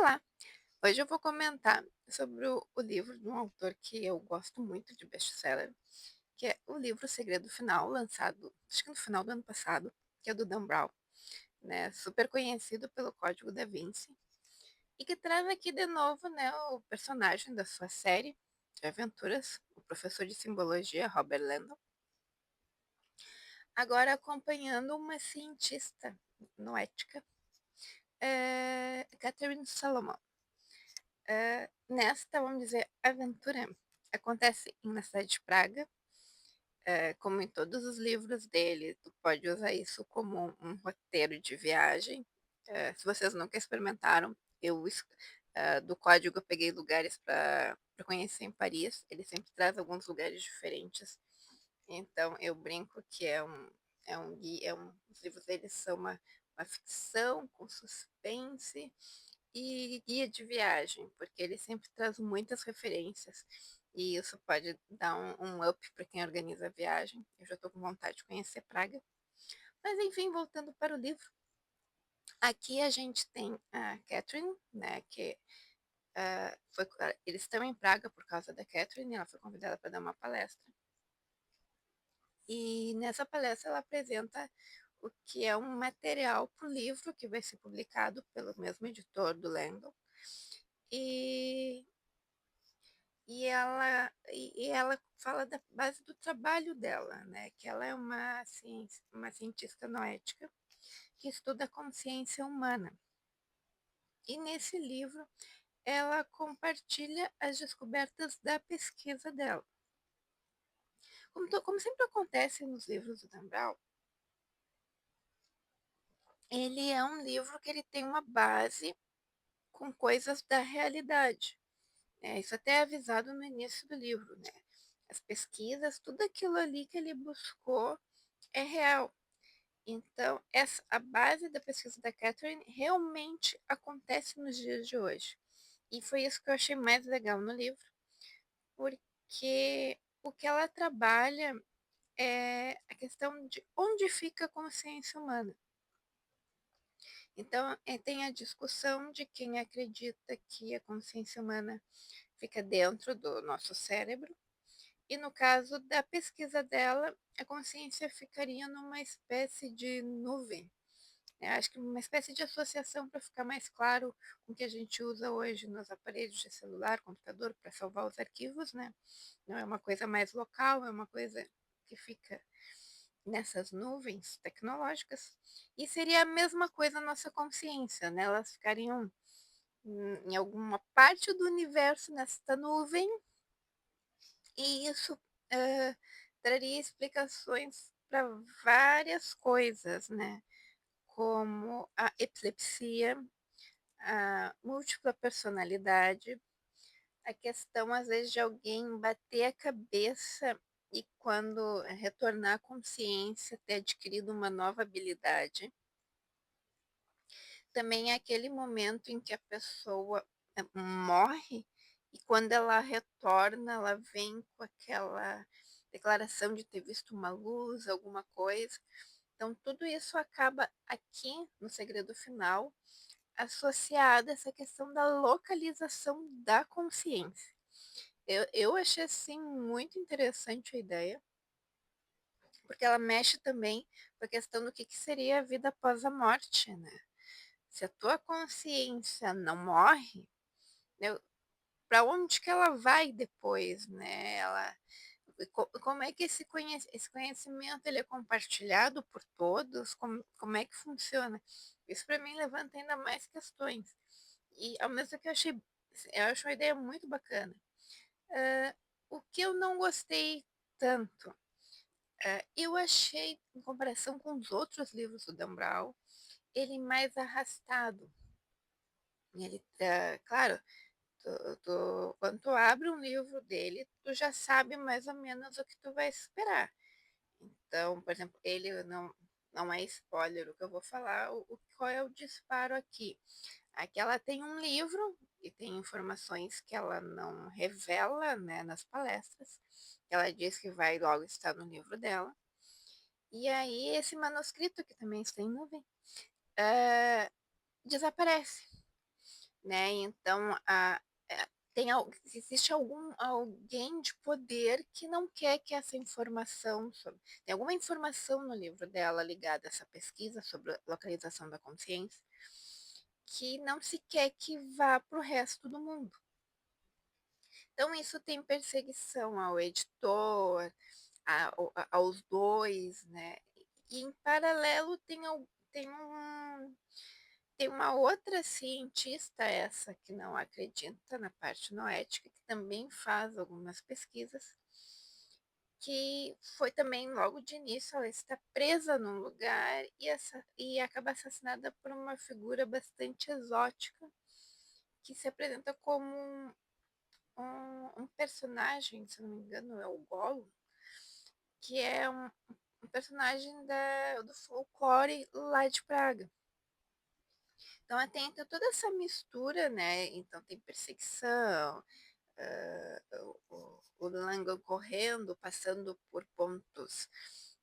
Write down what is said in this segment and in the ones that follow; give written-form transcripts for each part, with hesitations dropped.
Olá! Hoje eu vou comentar sobre o livro de um autor que eu gosto muito de best-seller, que é o livro O Segredo Final, lançado acho que no final do ano passado, que é do Dan Brown, né, super conhecido pelo Código da Vinci, e que traz aqui de novo, né, o personagem da sua série de aventuras, o professor de simbologia Robert Landon, agora acompanhando uma cientista noética, Catherine Solomon. Nesta, vamos dizer, aventura acontece na cidade de Praga, como em todos os livros dele, tu pode usar isso como um roteiro de viagem. Se vocês nunca experimentaram, do código eu peguei lugares para conhecer em Paris, ele sempre traz alguns lugares diferentes, então eu brinco que os livros dele são uma ficção com suspense, e guia de viagem, porque ele sempre traz muitas referências, e isso pode dar um up para quem organiza a viagem. Eu já estou com vontade de conhecer Praga. Mas enfim, voltando para o livro, aqui a gente tem a Catherine, né, que eles estão em Praga por causa da Catherine, ela foi convidada para dar uma palestra. E nessa palestra ela apresenta o que é um material para o livro que vai ser publicado pelo mesmo editor do Langdon. E ela fala da base do trabalho dela, né, que ela é uma cientista noética que estuda a consciência humana. E nesse livro ela compartilha as descobertas da pesquisa dela. Como sempre acontece nos livros do Dan Brown, ele é um livro que ele tem uma base com coisas da realidade. Isso até é avisado no início do livro, né? As pesquisas, tudo aquilo ali que ele buscou é real. Então, a base da pesquisa da Catherine realmente acontece nos dias de hoje. E foi isso que eu achei mais legal no livro, porque o que ela trabalha é a questão de onde fica a consciência humana. Então, tem a discussão de quem acredita que a consciência humana fica dentro do nosso cérebro, e no caso da pesquisa dela, a consciência ficaria numa espécie de nuvem. Acho que uma espécie de associação para ficar mais claro com o que a gente usa hoje nos aparelhos de celular, computador, para salvar os arquivos, né? Não é uma coisa mais local, é uma coisa que fica nessas nuvens tecnológicas. E seria a mesma coisa na nossa consciência, né? Elas ficariam em alguma parte do universo nesta nuvem, e isso traria explicações para várias coisas, né? Como a epilepsia, a múltipla personalidade, a questão às vezes de alguém bater a cabeça e quando retornar à consciência ter adquirido uma nova habilidade. Também é aquele momento em que a pessoa morre e quando ela retorna, ela vem com aquela declaração de ter visto uma luz, alguma coisa. Então, tudo isso acaba aqui no Segredo Final, associado a essa questão da localização da consciência. Eu achei, assim, muito interessante a ideia, porque ela mexe também com a questão do que seria a vida após a morte, né? Se a tua consciência não morre, né, para onde que ela vai depois, né? Como é que esse conhecimento ele é compartilhado por todos? Como é que funciona? Isso para mim levanta ainda mais questões. E ao mesmo tempo que eu acho uma ideia muito bacana. O que eu não gostei tanto, eu achei, em comparação com os outros livros do Dan Brown, ele mais arrastado. Claro, quando tu abre um livro dele, tu já sabe mais ou menos o que tu vai esperar. Então, por exemplo, ele não é spoiler o que eu vou falar, qual é o disparo aqui. Aqui ela tem um livro e tem informações que ela não revela, né, nas palestras. Ela diz que vai logo estar no livro dela. E aí esse manuscrito, que também está em nuvem, desaparece. né, então tem existe alguém de poder que não quer que essa informação sobre tem alguma informação no livro dela ligada a essa pesquisa sobre a localização da consciência, que não se quer que vá para o resto do mundo. Então isso tem perseguição ao editor, aos 2, né, e em paralelo tem uma outra cientista, essa que não acredita na parte noética, que também faz algumas pesquisas, que foi também logo de início, ela está presa num lugar e acaba assassinada por uma figura bastante exótica, que se apresenta como um personagem, se não me engano, é o Gollum, que é um personagem do folclore lá de Praga. Então, tem toda essa mistura, né? Então, tem perseguição, o Langan correndo, passando por pontos,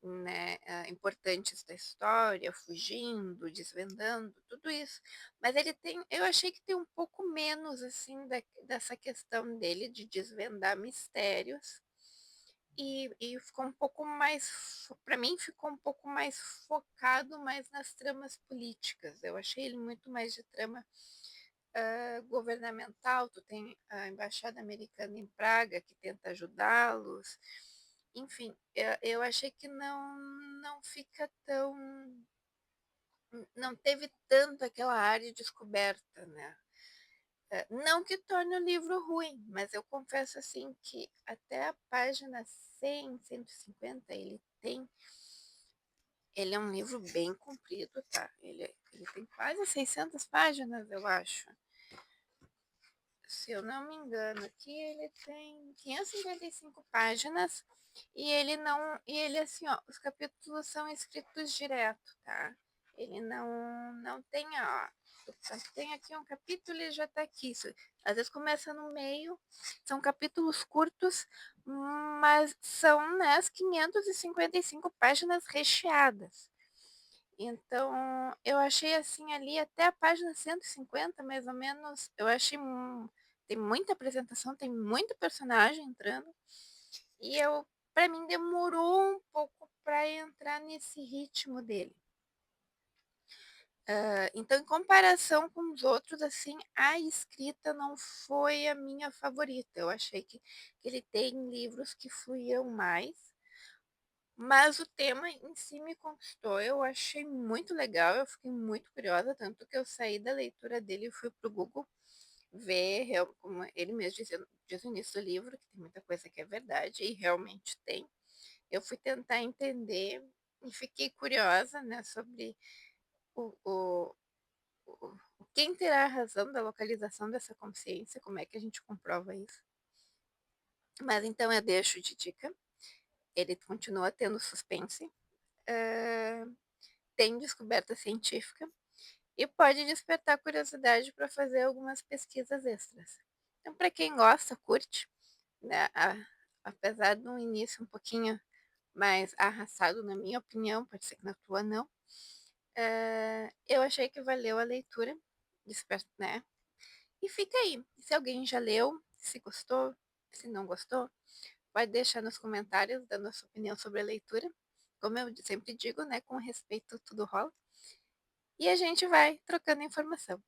né, importantes da história, fugindo, desvendando, tudo isso. Mas eu achei que tem um pouco menos, assim, dessa questão dele de desvendar mistérios. E ficou um pouco mais, para mim, ficou um pouco mais focado mais nas tramas políticas. Eu achei ele muito mais de trama governamental. Tu tem a embaixada americana em Praga que tenta ajudá-los. Enfim, eu achei que não fica tão, não teve tanto aquela área de descoberta, né? Não que torne o livro ruim, mas eu confesso assim que até a página 100, 150 ele é um livro bem comprido, tá? Ele tem quase 600 páginas, eu acho. Se eu não me engano, aqui ele tem 555 páginas e ele assim, ó, os capítulos são escritos direto, tá? Ele não tem, ó, tem aqui um capítulo e já tá aqui. Isso, às vezes começa no meio, são capítulos curtos, mas são, né, as 555 páginas recheadas. Então, eu achei assim ali até a página 150, mais ou menos, eu achei tem muita apresentação, tem muito personagem entrando, e para mim demorou um pouco para entrar nesse ritmo dele. Então, em comparação com os outros, assim, a escrita não foi a minha favorita. Eu achei que ele tem livros que fluíam mais, mas o tema em si me conquistou. Eu achei muito legal, eu fiquei muito curiosa, tanto que eu saí da leitura dele e fui para o Google ver, como ele mesmo diz no início do livro, que tem muita coisa que é verdade, e realmente tem. Eu fui tentar entender e fiquei curiosa, né, sobre o, o, quem terá a razão da localização dessa consciência, como é que a gente comprova isso. Mas então eu deixo de dica, ele continua tendo suspense, tem descoberta científica e pode despertar curiosidade para fazer algumas pesquisas extras. Então, para quem gosta, curte, né, apesar de um início um pouquinho mais arrastado, na minha opinião, pode ser que na tua não, eu achei que valeu a leitura, né? E fica aí. Se alguém já leu, se gostou, se não gostou, pode deixar nos comentários dando a sua opinião sobre a leitura. Como eu sempre digo, né, com respeito tudo rola. E a gente vai trocando informação.